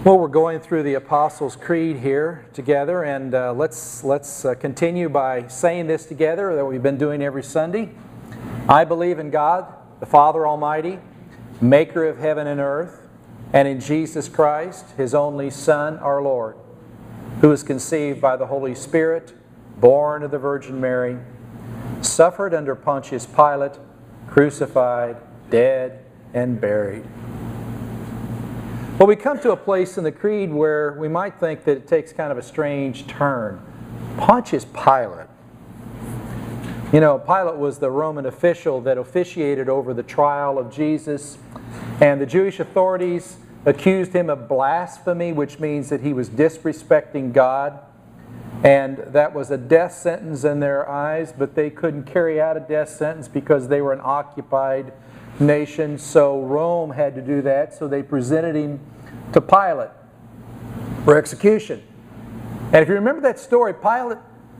Well, we're going through the Apostles' Creed here together, and let's continue by saying this together that we've been doing every Sunday. I believe in God, the Father Almighty, maker of heaven and earth, and in Jesus Christ, His only Son, our Lord, who was conceived by the Holy Spirit, born of the Virgin Mary, suffered under Pontius Pilate, crucified, dead, and buried. Well, we come to a place in the Creed where we might think that it takes kind of a strange turn. Pontius Pilate. You know, Pilate was the Roman official that officiated over the trial of Jesus, and the Jewish authorities accused him of blasphemy, which means that he was disrespecting God, and that was a death sentence in their eyes, but they couldn't carry out a death sentence because they were an occupied nation, so Rome had to do that, so they presented him to Pilate for execution. And if you remember that story, Pilate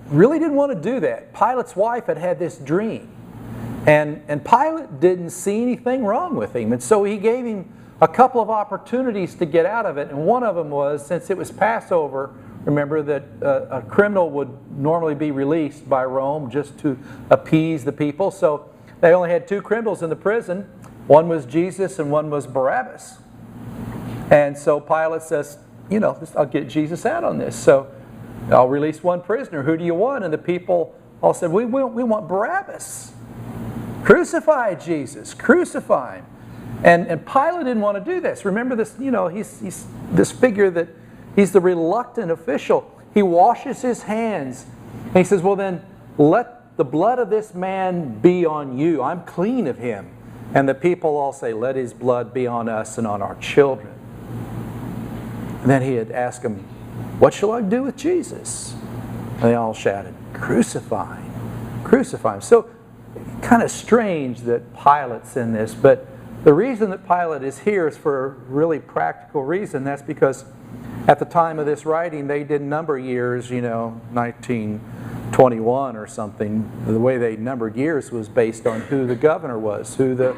really didn't want to do that. Pilate's wife had had this dream, and Pilate didn't see anything wrong with him, and so he gave him a couple of opportunities to get out of it, and one of them was, since it was Passover, remember that a criminal would normally be released by Rome just to appease the people, so they only had two criminals in the prison. One was Jesus and one was Barabbas. And so Pilate says, you know, I'll get Jesus out on this. So I'll release one prisoner. Who do you want? And the people all said, we want Barabbas. Crucify Jesus. Crucify him. And Pilate didn't want to do this. Remember this, you know, he's this figure that he's the reluctant official. He washes his hands. And he says, well then, let the blood of this man be on you. I'm clean of him. And the people all say, let his blood be on us and on our children. And then he had asked them, what shall I do with Jesus? And they all shouted, crucify him. Crucify him. So, kind of strange that Pilate's in this, but the reason that Pilate is here is for a really practical reason. That's because at the time of this writing, they didn't number years, you know, 1921 or something. The way they numbered years was based on who the governor was, who the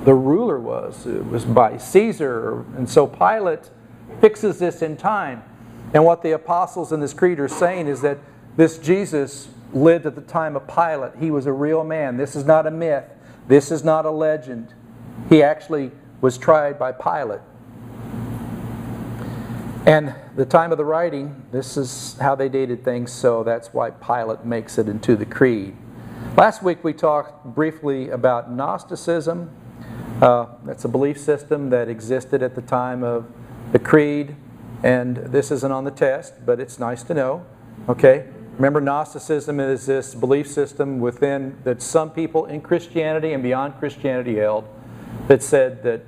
ruler was. It was by Caesar. And so Pilate fixes this in time. And what the apostles in this creed are saying is that this Jesus lived at the time of Pilate. He was a real man. This is not a myth. This is not a legend. He actually was tried by Pilate. And the time of the writing, this is how they dated things, so that's why Pilate makes it into the creed. Last week we talked briefly about Gnosticism. That's a belief system that existed at the time of the creed, and this isn't on the test, but it's nice to know. Okay? Remember, Gnosticism is this belief system within that some people in Christianity and beyond Christianity held that said that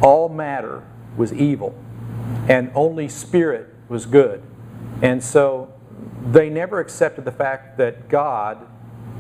all matter was evil and only spirit was good. And so they never accepted the fact that God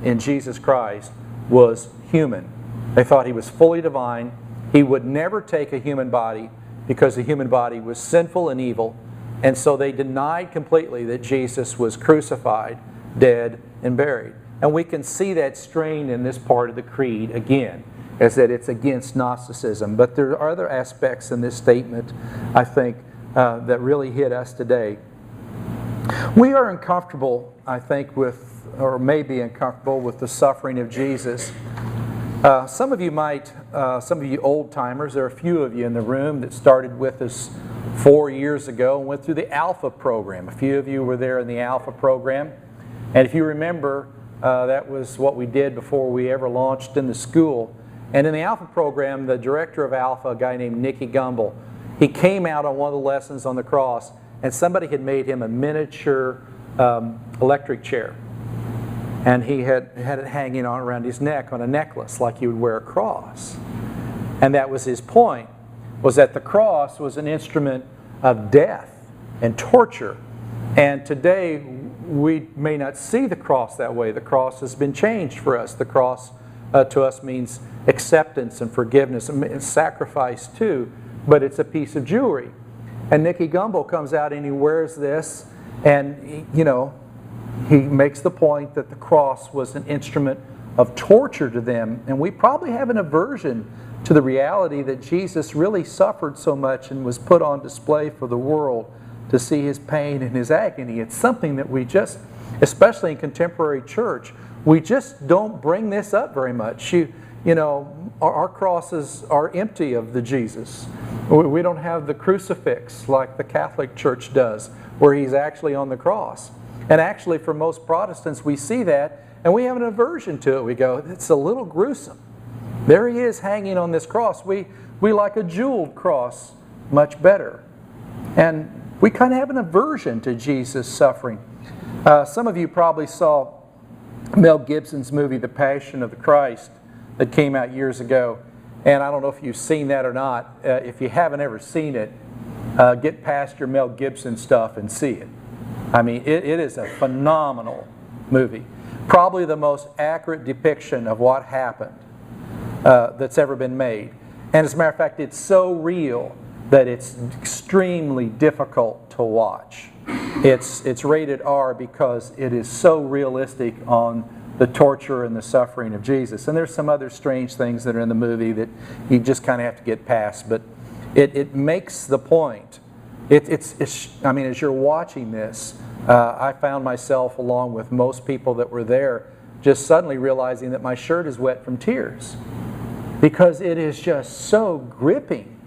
in Jesus Christ was human. They thought He was fully divine. He would never take a human body because the human body was sinful and evil. And so they denied completely that Jesus was crucified, dead, and buried. And we can see that strain in this part of the creed again, as that it's against Gnosticism. But there are other aspects in this statement, I think, that really hit us today. We are uncomfortable, I think, with, or may be uncomfortable with the suffering of Jesus. Some of you old-timers, there are a few of you in the room that started with us 4 years ago and went through the Alpha program. A few of you were there in the Alpha program. And if you remember, that was what we did before we ever launched in the school. And in the Alpha program, the director of Alpha, a guy named Nicky Gumbel, he came out on one of the lessons on the cross, and somebody had made him a miniature electric chair. And he had it hanging on around his neck on a necklace like you would wear a cross. And that was his point, was that the cross was an instrument of death and torture. And today we may not see the cross that way. The cross has been changed for us. The cross to us means acceptance and forgiveness and sacrifice too, but it's a piece of jewelry. And Nicky Gumbel comes out and he wears this, and he makes the point that the cross was an instrument of torture to them, and we probably have an aversion to the reality that Jesus really suffered so much and was put on display for the world to see His pain and His agony. It's something that we just, especially in contemporary church, we just don't bring this up very much. You know, our crosses are empty of the Jesus. We don't have the crucifix like the Catholic Church does, where He's actually on the cross. And actually, for most Protestants, we see that, and we have an aversion to it. We go, it's a little gruesome. There He is hanging on this cross. We like a jeweled cross much better. And we kind of have an aversion to Jesus' suffering. Some of you probably saw Mel Gibson's movie, The Passion of the Christ, that came out years ago. And I don't know if you've seen that or not. If you haven't ever seen it, get past your Mel Gibson stuff and see it. I mean, it is a phenomenal movie. Probably the most accurate depiction of what happened that's ever been made. And as a matter of fact, it's so real that it's extremely difficult to watch. It's rated R because it is so realistic on the torture and the suffering of Jesus. And there's some other strange things that are in the movie that you just kind of have to get past. But it makes the point. I mean, as you're watching this, I found myself, along with most people that were there, just suddenly realizing that my shirt is wet from tears. Because it is just so gripping.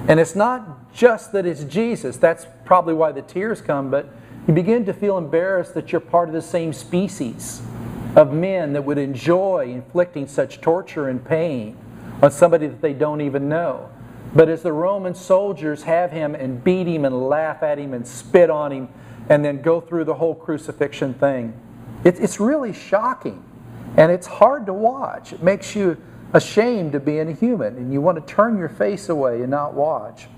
And it's not just that it's Jesus. That's probably why the tears come. But you begin to feel embarrassed that you're part of the same species of men that would enjoy inflicting such torture and pain on somebody that they don't even know. But as the Roman soldiers have Him and beat Him and laugh at Him and spit on Him and then go through the whole crucifixion thing, it's really shocking. And it's hard to watch. It makes you ashamed of being a human, and you want to turn your face away and not watch.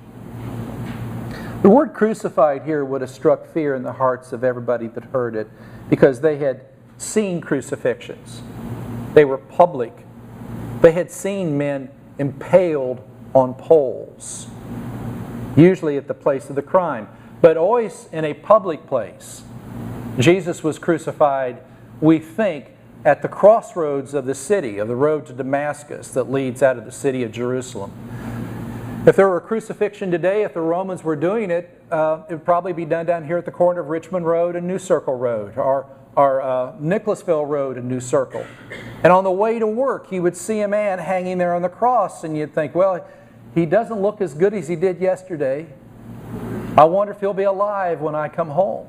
The word crucified here would have struck fear in the hearts of everybody that heard it, because they had seen crucifixions. They were public. They had seen men impaled on poles, usually at the place of the crime, but always in a public place. Jesus was crucified, we think, at the crossroads of the city, of the road to Damascus that leads out of the city of Jerusalem. If there were a crucifixion today, if the Romans were doing it, it would probably be done down here at the corner of Richmond Road and New Circle Road, or Nicholasville Road and New Circle. And on the way to work, you would see a man hanging there on the cross, and you'd think, well, he doesn't look as good as he did yesterday. I wonder if he'll be alive when I come home.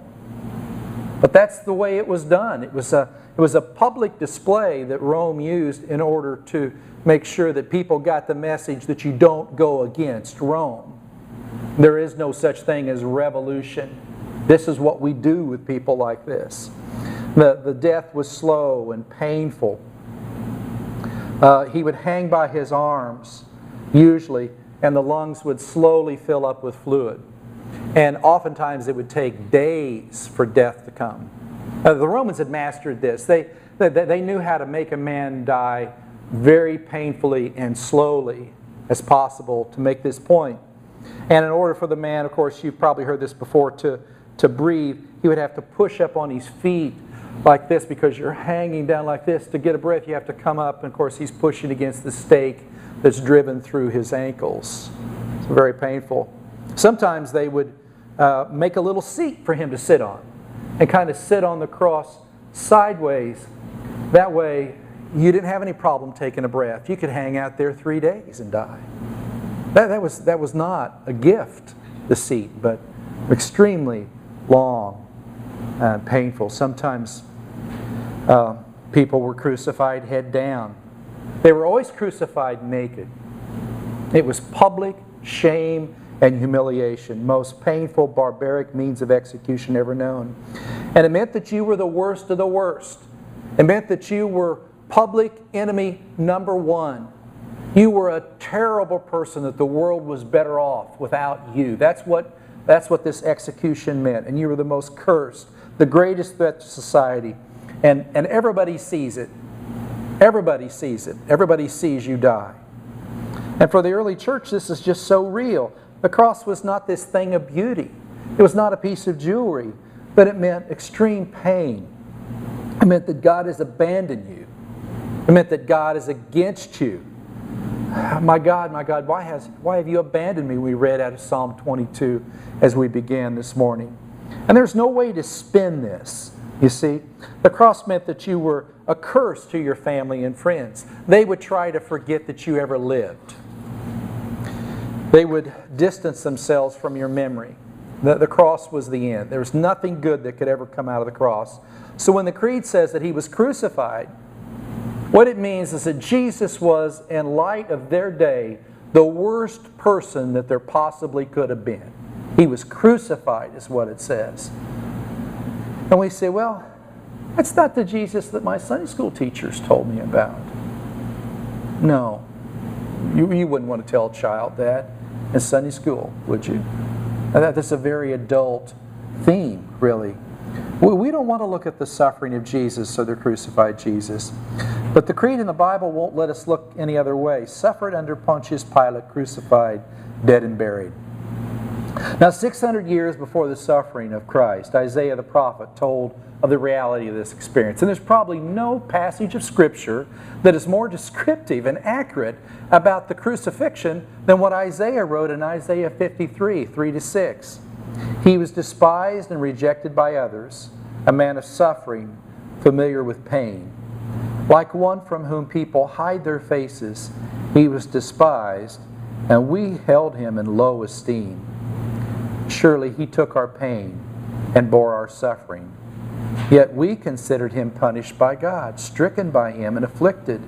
But that's the way it was done. It was a public display that Rome used in order to make sure that people got the message that you don't go against Rome. There is no such thing as revolution. This is what we do with people like this. The death was slow and painful. He would hang by his arms, usually, and the lungs would slowly fill up with fluid. And oftentimes it would take days for death to come. The Romans had mastered this. They knew how to make a man die very painfully and slowly as possible to make this point. And in order for the man, of course, you've probably heard this before, to breathe, he would have to push up on his feet like this, because you're hanging down like this. To get a breath, you have to come up, and of course he's pushing against the stake that's driven through his ankles. It's very painful. Sometimes they would make a little seat for him to sit on and kind of sit on the cross sideways. That way you didn't have any problem taking a breath. You could hang out there 3 days and die. That was not a gift, the seat, but extremely long and painful. Sometimes people were crucified head down. They were always crucified naked. It was public shame and humiliation, most painful, barbaric means of execution ever known. And it meant that you were the worst of the worst. It meant that you were public enemy number one. You were a terrible person, that the world was better off without you. That's what this execution meant. And you were the most cursed, the greatest threat to society. And everybody sees it. Everybody sees it. Everybody sees you die. And for the early church, this is just so real. The cross was not this thing of beauty. It was not a piece of jewelry, but it meant extreme pain. It meant that God has abandoned you. It meant that God is against you. My God, why have you abandoned me? We read out of Psalm 22 as we began this morning. And there's no way to spin this, you see. The cross meant that you were a curse to your family and friends. They would try to forget that you ever lived. They would distance themselves from your memory. The cross was the end. There was nothing good that could ever come out of the cross. So when the Creed says that He was crucified, what it means is that Jesus was, in light of their day, the worst person that there possibly could have been. He was crucified, is what it says. And we say, well, that's not the Jesus that my Sunday school teachers told me about. No. You wouldn't want to tell a child that in Sunday school, would you? That's a very adult theme, really. We don't want to look at the suffering of Jesus or the crucified Jesus. But the Creed in the Bible won't let us look any other way. Suffered under Pontius Pilate, crucified, dead and buried. Now, 600 years before the suffering of Christ, Isaiah the prophet told of the reality of this experience. And there's probably no passage of Scripture that is more descriptive and accurate about the crucifixion than what Isaiah wrote in Isaiah 53, 3-6. He was despised and rejected by others, a man of suffering, familiar with pain. Like one from whom people hide their faces, He was despised, and we held Him in low esteem. Surely He took our pain and bore our suffering. Yet we considered Him punished by God, stricken by Him, and afflicted.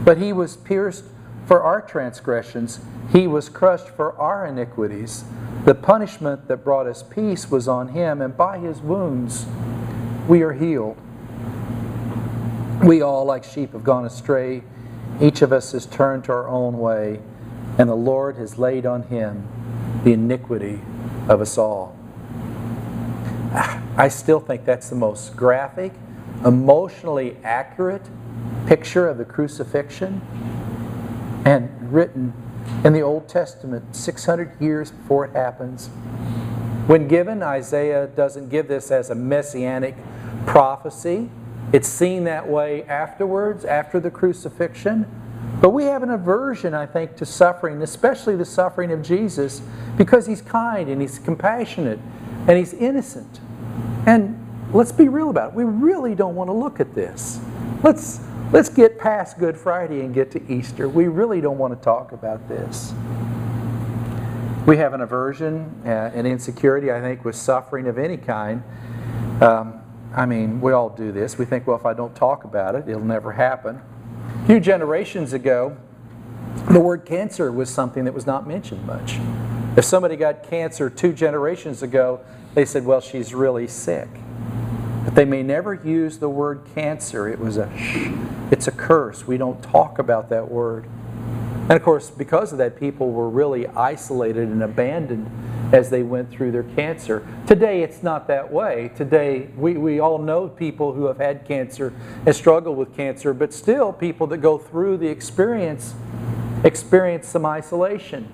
But He was pierced for our transgressions, He was crushed for our iniquities. The punishment that brought us peace was on Him, and by His wounds we are healed. We all, like sheep, have gone astray. Each of us has turned to our own way, and the Lord has laid on Him the iniquity of us all. I still think that's the most graphic, emotionally accurate picture of the crucifixion, and written in the Old Testament 600 years before it happens. When given, Isaiah doesn't give this as a messianic prophecy. It's seen that way afterwards, after the crucifixion. But we have an aversion, I think, to suffering, especially the suffering of Jesus, because He's kind and He's compassionate and He's innocent. And let's be real about it. We really don't want to look at this. Let's get past Good Friday and get to Easter. We really don't want to talk about this. We have an aversion and insecurity, I think, with suffering of any kind. We all do this. We think, well, if I don't talk about it, it'll never happen. A few generations ago, the word cancer was something that was not mentioned much. If somebody got cancer 2 generations ago, they said, well, she's really sick. But they may never use the word cancer. It's a curse. We don't talk about that word. And of course, because of that, people were really isolated and abandoned as they went through their cancer. Today, it's not that way. Today, we all know people who have had cancer and struggle with cancer, but still, people that go through the experience some isolation,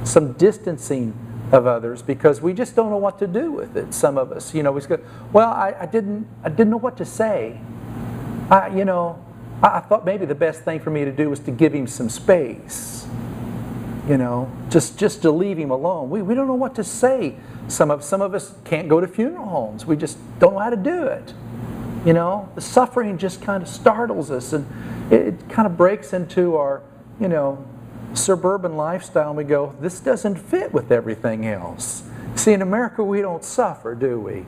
some distancing of others, because we just don't know what to do with it. Some of us, we go, well, I didn't know what to say. I thought maybe the best thing for me to do was to give him some space. Just to leave him alone. We don't know what to say. Some of us can't go to funeral homes. We just don't know how to do it. The suffering just kind of startles us, and it kind of breaks into our, suburban lifestyle, and we go, this doesn't fit with everything else. See, in America, we don't suffer, do we?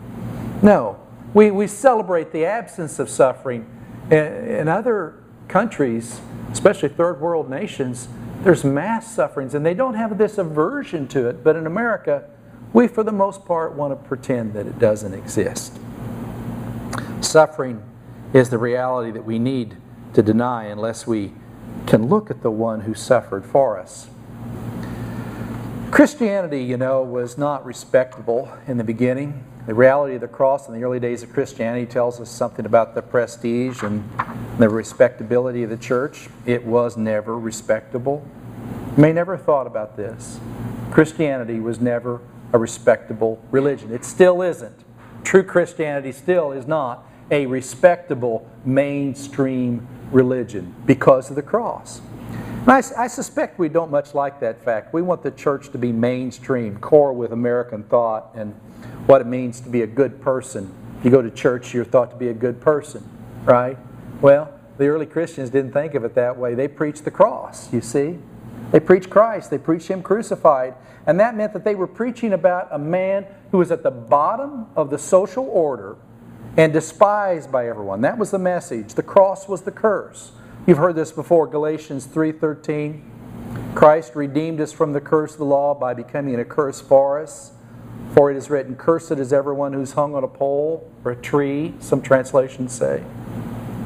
No. We celebrate the absence of suffering. In other countries, especially third world nations, there's mass sufferings, and they don't have this aversion to it. But in America, we, for the most part, want to pretend that it doesn't exist. Suffering is the reality that we need to deny unless we can look at the one who suffered for us. Christianity, was not respectable in the beginning. The reality of the cross in the early days of Christianity tells us something about the prestige and the respectability of the church. It was never respectable. You may never have thought about this. Christianity was never a respectable religion. It still isn't. True Christianity still is not a respectable mainstream religion because of the cross. And I suspect we don't much like that fact. We want the church to be mainstream, core with American thought and what it means to be a good person. If you go to church, you're thought to be a good person, right? Well, the early Christians didn't think of it that way. They preached the cross, you see. They preached Christ. They preached Him crucified. And that meant that they were preaching about a man who was at the bottom of the social order and despised by everyone. That was the message. The cross was the curse. You've heard this before, Galatians 3:13. Christ redeemed us from the curse of the law by becoming a curse for us. For it is written, cursed is everyone who's hung on a pole or a tree, some translations say.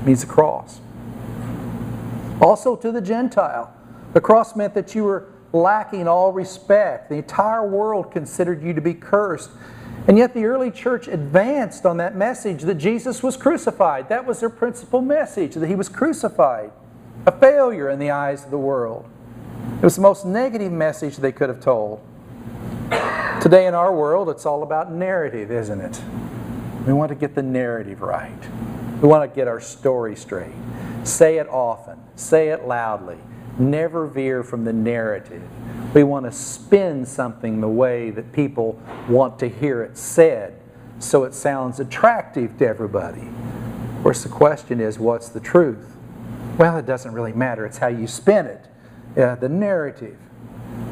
It means the cross. Also to the Gentile, the cross meant that you were lacking all respect. The entire world considered you to be cursed. And yet the early church advanced on that message that Jesus was crucified. That was their principal message, that He was crucified. A failure in the eyes of the world. It was the most negative message they could have told. Today in our world, it's all about narrative, isn't it? We want to get the narrative right. We want to get our story straight. Say it often. Say it loudly. Never veer from the narrative. We want to spin something the way that people want to hear it said so it sounds attractive to everybody. Of course, the question is, what's the truth? Well, it doesn't really matter. It's how you spin it. The narrative.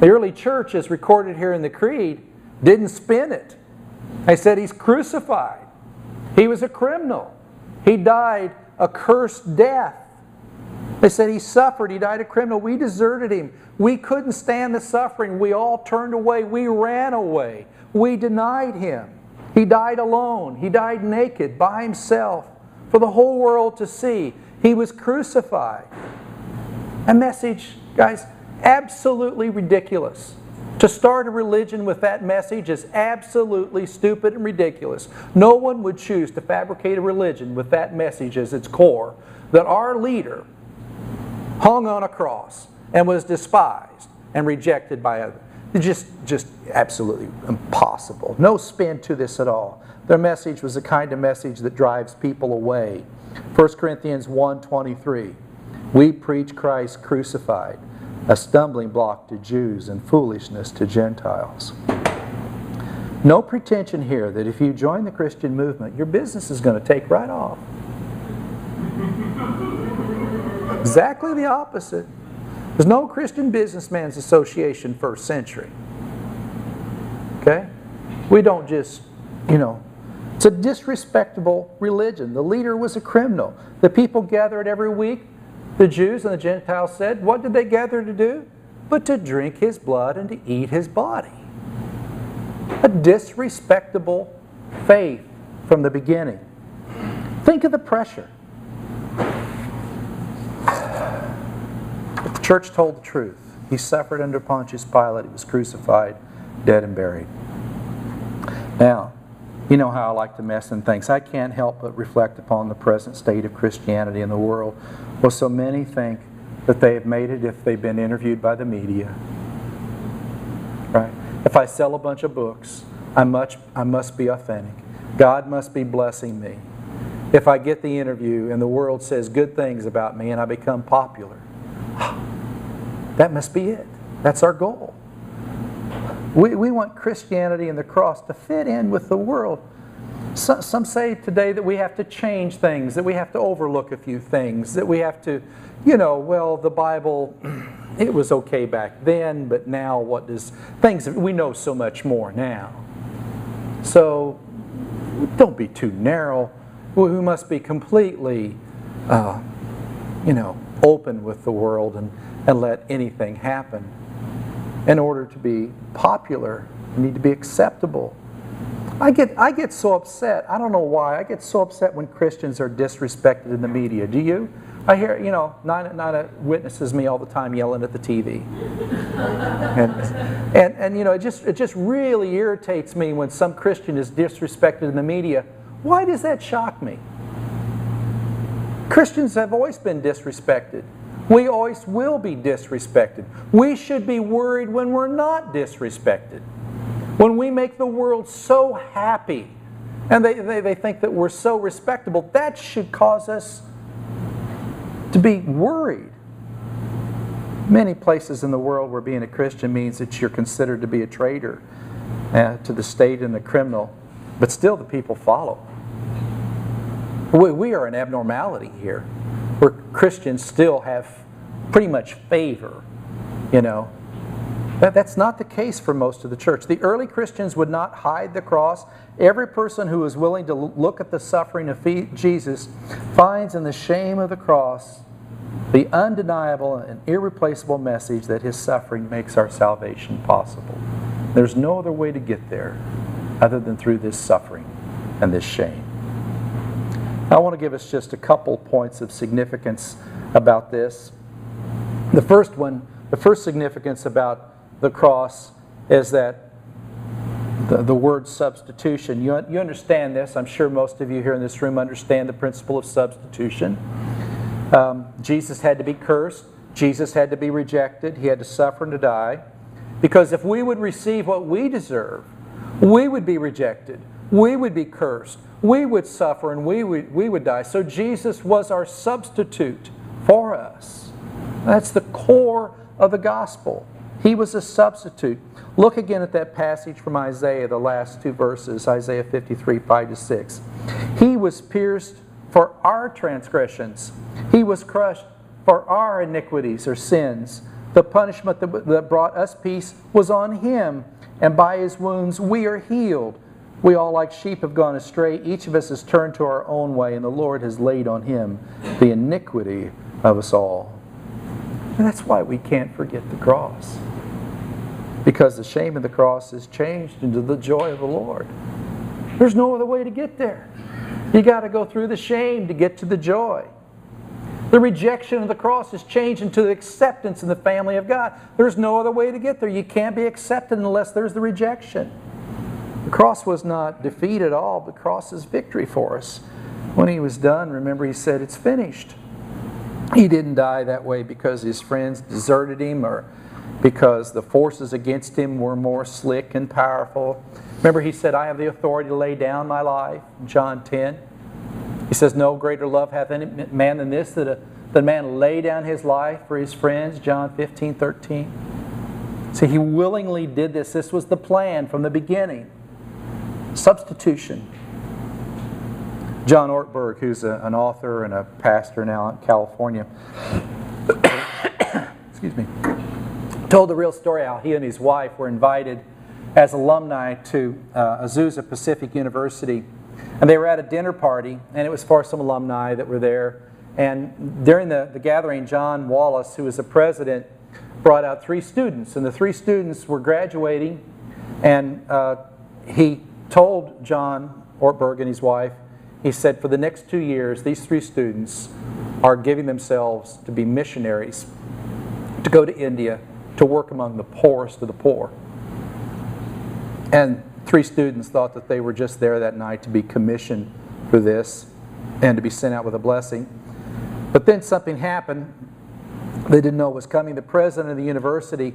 The early church, as recorded here in the Creed, didn't spin it. They said He's crucified. He was a criminal. He died a cursed death. They said He suffered. He died a criminal. We deserted Him. We couldn't stand the suffering. We all turned away. We ran away. We denied Him. He died alone. He died naked by Himself for the whole world to see. He was crucified. A message, guys, absolutely ridiculous. To start a religion with that message is absolutely stupid and ridiculous. No one would choose to fabricate a religion with that message as its core, that our leader hung on a cross and was despised and rejected by others. Just absolutely impossible. No spin to this at all. Their message was the kind of message that drives people away. 1 Corinthians 1:23. We preach Christ crucified, a stumbling block to Jews and foolishness to Gentiles. No pretension here that if you join the Christian movement, your business is going to take right off. Exactly the opposite. There's no Christian Businessman's Association first century. Okay? We don't just, it's a disrespectable religion. The leader was a criminal. The people gathered every week. The Jews and the Gentiles said, what did they gather to do? But to drink His blood and to eat His body. A disrespectable faith from the beginning. Think of the pressure. But the church told the truth. He suffered under Pontius Pilate. He was crucified, dead and buried. Now, you know how I like to mess in things. I can't help but reflect upon the present state of Christianity in the world. Well, so many think that they have made it if they've been interviewed by the media. Right? If I sell a bunch of books, I must be authentic. God must be blessing me. If I get the interview and the world says good things about me and I become popular, that must be it. That's our goal. We want Christianity and the cross to fit in with the world. Some say today that we have to change things, that we have to overlook a few things, that we have to, the Bible, it was okay back then, but now we know so much more now. So don't be too narrow. We must be completely, open with the world and let anything happen. In order to be popular, you need to be acceptable. I get so upset. I don't know why. I get so upset when Christians are disrespected in the media. Do you? I hear, Nina witnesses me all the time yelling at the TV. And it just really irritates me when some Christian is disrespected in the media. Why does that shock me? Christians have always been disrespected. We always will be disrespected. We should be worried when we're not disrespected. When we make the world so happy and they think that we're so respectable, that should cause us to be worried. Many places in the world where being a Christian means that you're considered to be a traitor to the state and the criminal, but still the people follow. We are an abnormality here, where Christians still have pretty much favor, you know. That's not the case for most of the church. The early Christians would not hide the cross. Every person who is willing to look at the suffering of Jesus finds in the shame of the cross the undeniable and irreplaceable message that His suffering makes our salvation possible. There's no other way to get there other than through this suffering and this shame. I want to give us just a couple points of significance about this. The first significance about the cross is that the word substitution. You understand this. I'm sure most of you here in this room understand the principle of substitution. Jesus had to be cursed. Jesus had to be rejected. He had to suffer and to die. Because if we would receive what we deserve, we would be rejected. We would be cursed. We would suffer and we would die. So Jesus was our substitute for us. That's the core of the gospel. He was a substitute. Look again at that passage from Isaiah, the last two verses, Isaiah 53, 5-6. He was pierced for our transgressions. He was crushed for our iniquities or sins. The punishment that brought us peace was on Him, and by His wounds we are healed. We all like sheep have gone astray. Each of us has turned to our own way, and the Lord has laid on Him the iniquity of us all. And that's why we can't forget the cross. Because the shame of the cross is changed into the joy of the Lord. There's no other way to get there. You got to go through the shame to get to the joy. The rejection of the cross is changed into the acceptance in the family of God. There's no other way to get there. You can't be accepted unless there's the rejection. The cross was not defeat at all. The cross is victory for us. When He was done, remember He said, "It's finished." He didn't die that way because His friends deserted Him or because the forces against Him were more slick and powerful. Remember He said, "I have the authority to lay down my life," in John 10. He says, "No greater love hath any man than this, that a man lay down his life for his friends," John 15, 13. See, He willingly did this. This was the plan from the beginning. Substitution. John Ortberg, who's an author and a pastor now in California, excuse me, told the real story how he and his wife were invited as alumni to Azusa Pacific University. And they were at a dinner party, and it was for some alumni that were there. And during the gathering, John Wallace, who was the president, brought out 3 students. And the 3 students were graduating, and he told John Ortberg and his wife, he said, for the next 2 years, these 3 students are giving themselves to be missionaries, to go to India, to work among the poorest of the poor. And 3 students thought that they were just there that night to be commissioned for this and to be sent out with a blessing. But then something happened. They didn't know what was coming. The president of the university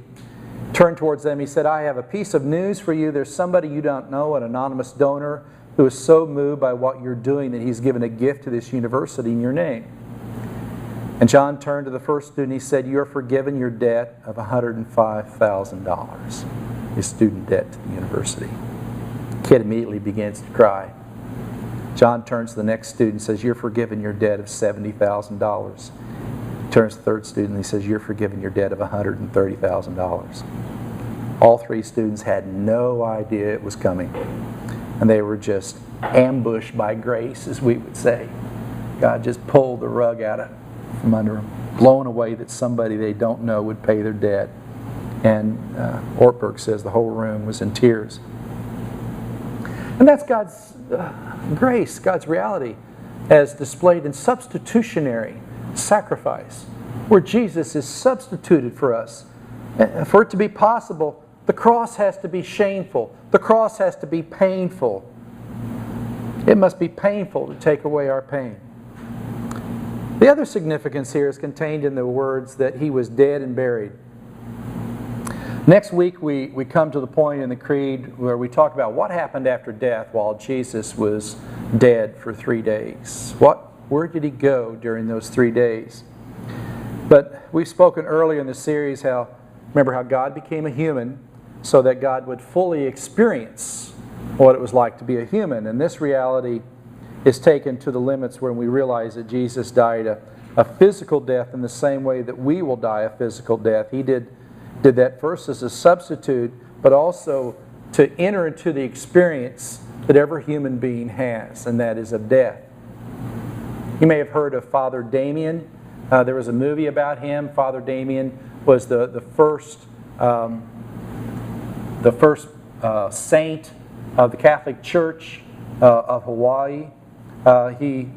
turned towards them. He said, "I have a piece of news for you. There's somebody you don't know, an anonymous donor, who is so moved by what you're doing that he's given a gift to this university in your name." And John turned to the first student. He said, "You are forgiven your debt of $105,000, his student debt to the university." The kid immediately begins to cry. John turns to the next student and says, "You're forgiven your debt of $70,000. He turns to the third student and he says, "You're forgiven your debt of $130,000. All 3 students had no idea it was coming. And they were just ambushed by grace, as we would say. God just pulled the rug out from under them, blown away that somebody they don't know would pay their debt. And Ortberg says the whole room was in tears. And that's God's grace, God's reality, as displayed in substitutionary sacrifice, where Jesus is substituted for us. For it to be possible, the cross has to be shameful. The cross has to be painful. It must be painful to take away our pain. The other significance here is contained in the words that He was dead and buried. Next week we come to the point in the Creed where we talk about what happened after death while Jesus was dead for 3 days. Where did He go during those 3 days? But we've spoken earlier in the series remember how God became a human so that God would fully experience what it was like to be a human. And this reality is taken to the limits when we realize that Jesus died a physical death in the same way that we will die a physical death. He did that first as a substitute, but also to enter into the experience that every human being has, and that is of death. You may have heard of Father Damien. There was a movie about him. Father Damien was the first saint of the Catholic Church of Hawaii. He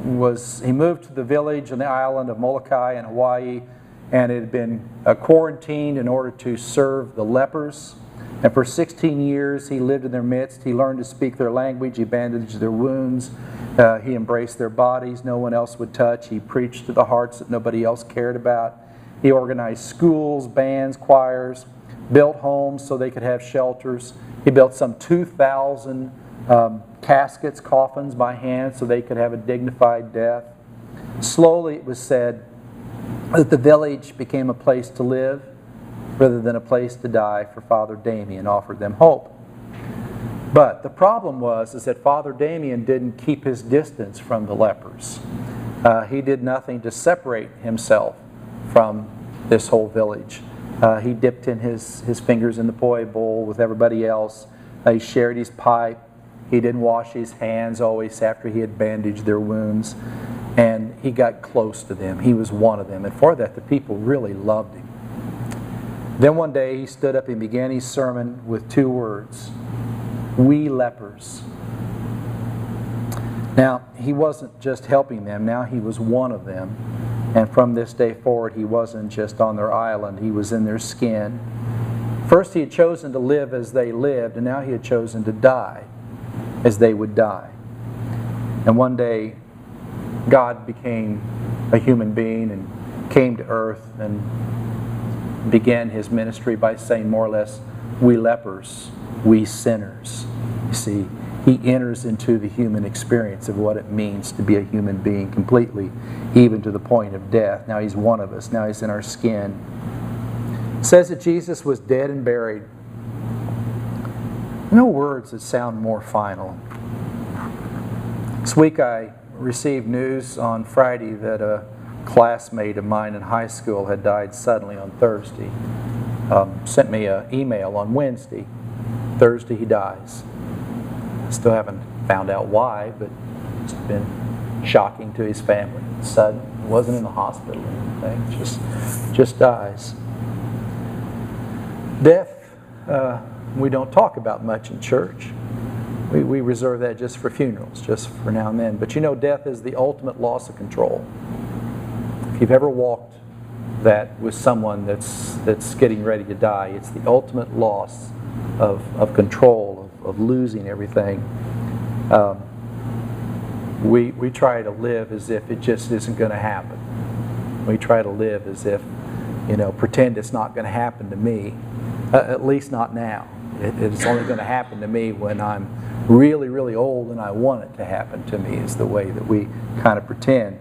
moved to the village on the island of Molokai in Hawaii, and it had been quarantined in order to serve the lepers. And for 16 years he lived in their midst. He learned to speak their language. He bandaged their wounds. He embraced their bodies no one else would touch. He preached to the hearts that nobody else cared about. He organized schools, bands, choirs, built homes so they could have shelters. He built some 2,000 caskets, coffins by hand so they could have a dignified death. Slowly it was said that the village became a place to live rather than a place to die, for Father Damien offered them hope. But the problem was that Father Damien didn't keep his distance from the lepers. He did nothing to separate himself from this whole village. He dipped in his fingers in the poi bowl with everybody else. He shared his pipe. He didn't wash his hands always after he had bandaged their wounds. And he got close to them. He was one of them. And for that, the people really loved him. Then one day he stood up and began his sermon with 2 words: "We lepers." Now, he wasn't just helping them. Now he was one of them. And from this day forward, he wasn't just on their island. He was in their skin. First, he had chosen to live as they lived, and now he had chosen to die as they would die. And one day, God became a human being and came to earth and began his ministry by saying more or less, "We lepers, we sinners." You see, he enters into the human experience of what it means to be a human being completely, even to the point of death. Now he's one of us. Now he's in our skin. It says that Jesus was dead and buried. No words that sound more final. This week I received news on Friday that a classmate of mine in high school had died suddenly on Thursday. Sent me an email on Wednesday. Thursday he dies. Still haven't found out why, but it's been shocking to his family. Sudden, wasn't in the hospital or anything, just dies. Death, we don't talk about much in church. We reserve that just for funerals, just for now and then. But you know, death is the ultimate loss of control. If you've ever walked that with someone that's getting ready to die, it's the ultimate loss of control, of losing everything. We try to live as if it just isn't going to happen. We try to live as if, pretend it's not going to happen to me, at least not now. It's only going to happen to me when I'm really, really old and I want it to happen to me, is the way that we kind of pretend.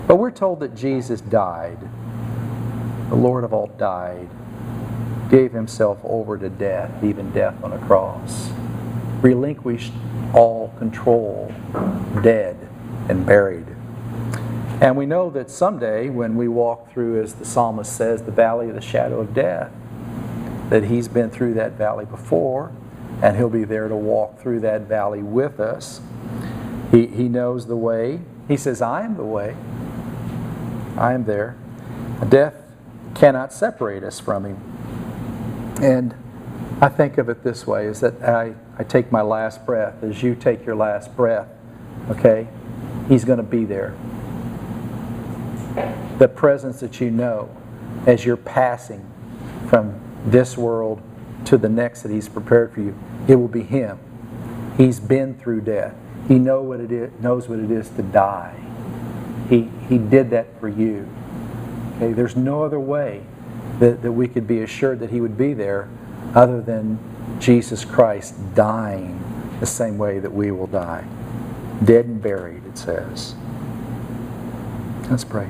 But we're told that Jesus died. The Lord of all died. Gave himself over to death, even death on a cross. Relinquished all control, dead and buried. And we know that someday when we walk through, as the psalmist says, the valley of the shadow of death, that he's been through that valley before, and he'll be there to walk through that valley with us. He knows the way. He says, "I am the way. I am there." Death cannot separate us from him. And I think of it this way, is that I take my last breath as you take your last breath, okay? He's going to be there. The presence that you know as you're passing from this world to the next that he's prepared for you, it will be him. He's been through death. He knows what it is to die. He did that for you. Okay? There's no other way that we could be assured that he would be there other than Jesus Christ dying the same way that we will die. Dead and buried, it says. Let's pray.